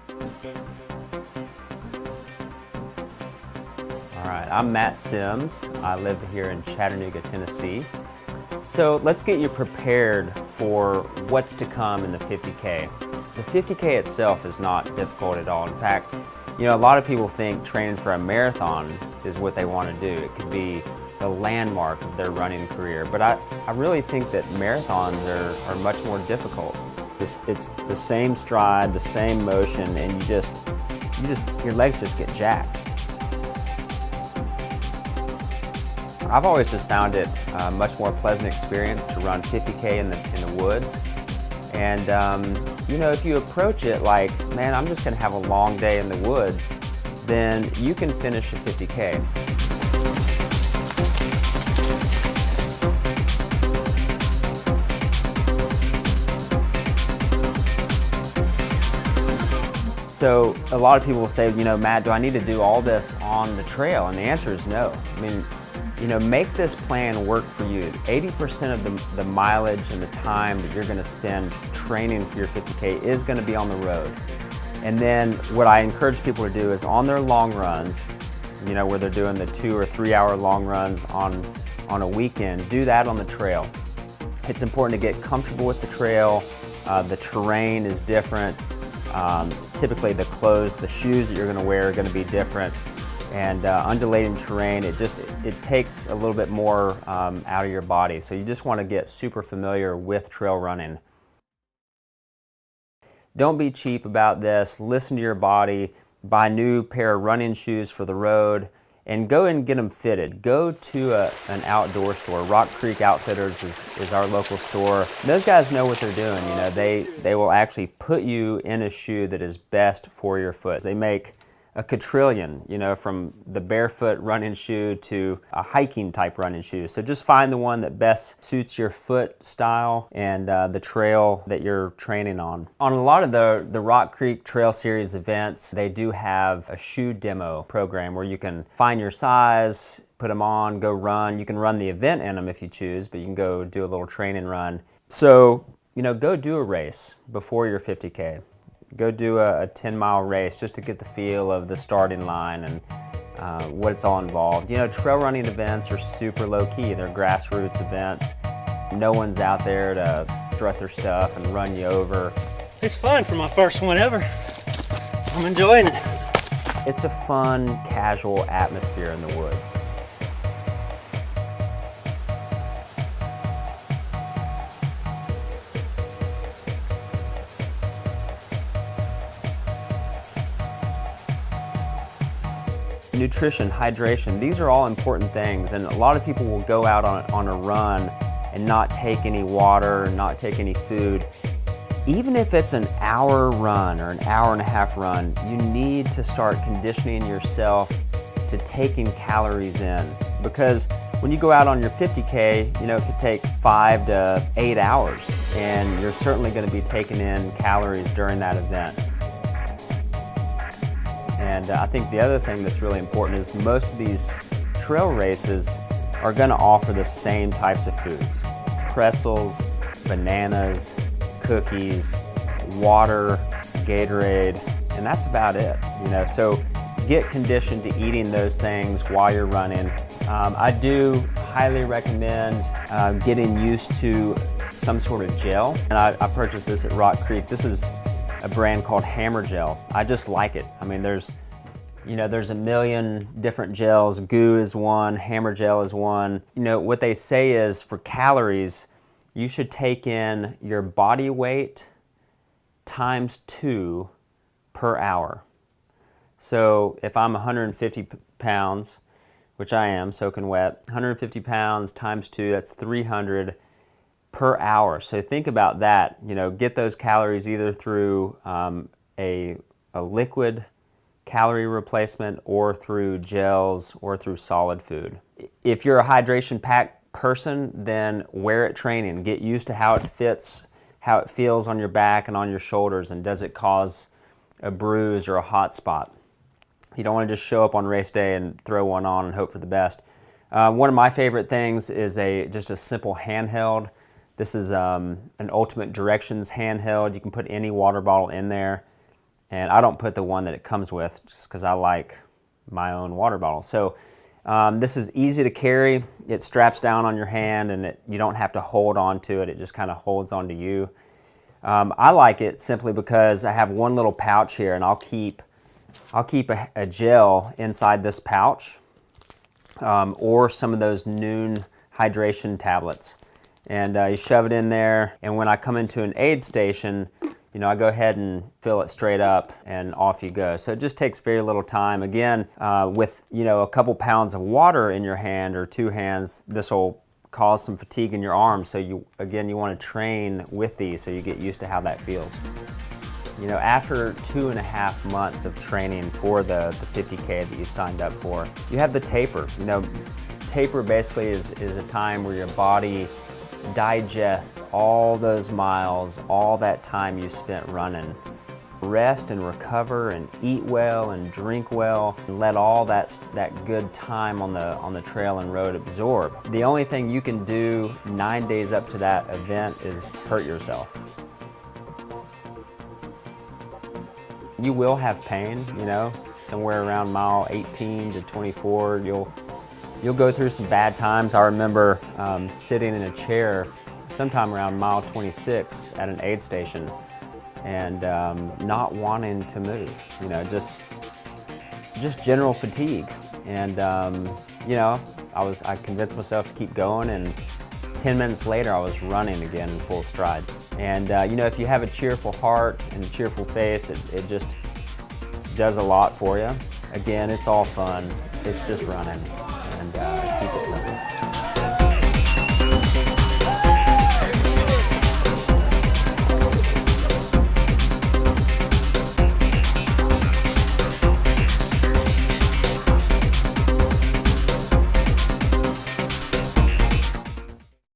All right, I'm Matt Sims. I live here in Chattanooga, Tennessee. So let's get you prepared for what's to come in the 50K. The 50K itself is not difficult at all. In fact, you know, a lot of people think training for a marathon is what they want to do. It could be the landmark of their running career, but I really think that marathons are much more difficult. It's the same stride, the same motion, and your legs just get jacked. I've always just found it a much more pleasant experience to run 50K in the woods. And you know, if you approach it like, man, I'm just gonna have a long day in the woods, then you can finish a 50K. So a lot of people will say, you know, Matt, do I need to do all this on the trail? And the answer is no. I mean, you know, make this plan work for you. 80% of the mileage and the time that you're gonna spend training for your 50K is gonna be on the road. And then what I encourage people to do is on their long runs, you know, where they're doing the 2 or 3 hour long runs on a weekend, do that on the trail. It's important to get comfortable with the trail. The terrain is different. Typically the clothes, the shoes that you're gonna wear are gonna be different. And undulating terrain, it takes a little bit more out of your body. So you just want to get super familiar with trail running. Don't be cheap about this. Listen to your body. Buy a new pair of running shoes for the road and go and get them fitted. Go to an outdoor store. Rock Creek Outfitters is our local store. Those guys know what they're doing. You know, they will actually put you in a shoe that is best for your foot. They make a quadrillion, you know, from the barefoot running shoe to a hiking type running shoe. So just find the one that best suits your foot style and the trail that you're training on. On a lot of the Rock Creek Trail Series events, they do have a shoe demo program where you can find your size, put them on, go run. You can run the event in them if you choose, but you can go do a little training run. So, you know, go do a race before your 50K. Go do a 10-mile race just to get the feel of the starting line and what it's all involved. You know, trail running events are super low-key. They're grassroots events. No one's out there to strut their stuff and run you over. It's fun for my first one ever. I'm enjoying it. It's a fun, casual atmosphere in the woods. Nutrition, hydration, these are all important things, and a lot of people will go out on a run and not take any water, not take any food. Even if it's an hour run or an hour and a half run, you need to start conditioning yourself to taking calories in, because when you go out on your 50K, you know, it could take 5 to 8 hours, and you're certainly going to be taking in calories during that event. And I think the other thing that's really important is most of these trail races are going to offer the same types of foods. Pretzels, bananas, cookies, water, Gatorade, and that's about it. You know, so get conditioned to eating those things while you're running. I do highly recommend getting used to some sort of gel. And I purchased this at Rock Creek. This is a brand called Hammer Gel. I just like it. I mean, there's a million different gels. Goo is one, Hammer Gel is one. You know, what they say is for calories, you should take in your body weight times 2 per hour. So if I'm 150 pounds, which I am, soaking wet, 150 pounds times 2, that's 300 per hour. So think about that. You know, get those calories either through a liquid calorie replacement or through gels or through solid food. If you're a hydration packed person, then wear it training. Get used to how it fits, how it feels on your back and on your shoulders, and does it cause a bruise or a hot spot. You don't want to just show up on race day and throw one on and hope for the best. One of my favorite things is just a simple handheld. This is an Ultimate Directions handheld. You can put any water bottle in there. And I don't put the one that it comes with just because I like my own water bottle. So this is easy to carry. It straps down on your hand, and you don't have to hold on to it. It just kind of holds onto you. I like it simply because I have one little pouch here, and I'll keep a gel inside this pouch, or some of those Noon hydration tablets. And you shove it in there, and when I come into an aid station, you know, I go ahead and fill it straight up, and off you go. So it just takes very little time. Again, with, you know, a couple pounds of water in your hand or two hands, this will cause some fatigue in your arms. So you want to train with these so you get used to how that feels. You know, after 2.5 months of training for the 50K that you've signed up for, you have the taper. You know, taper basically is a time where your body digests all those miles, all that time you spent running. Rest and recover and eat well and drink well, and let all that good time on the trail and road absorb. The only thing you can do 9 days up to that event is hurt yourself. You will have pain, you know, somewhere around mile 18 to 24. You'll go through some bad times. I remember sitting in a chair sometime around mile 26 at an aid station and not wanting to move, you know, just general fatigue. And you know, I convinced myself to keep going, and 10 minutes later I was running again in full stride. And you know, if you have a cheerful heart and a cheerful face, it just does a lot for you. Again, it's all fun. It's just running.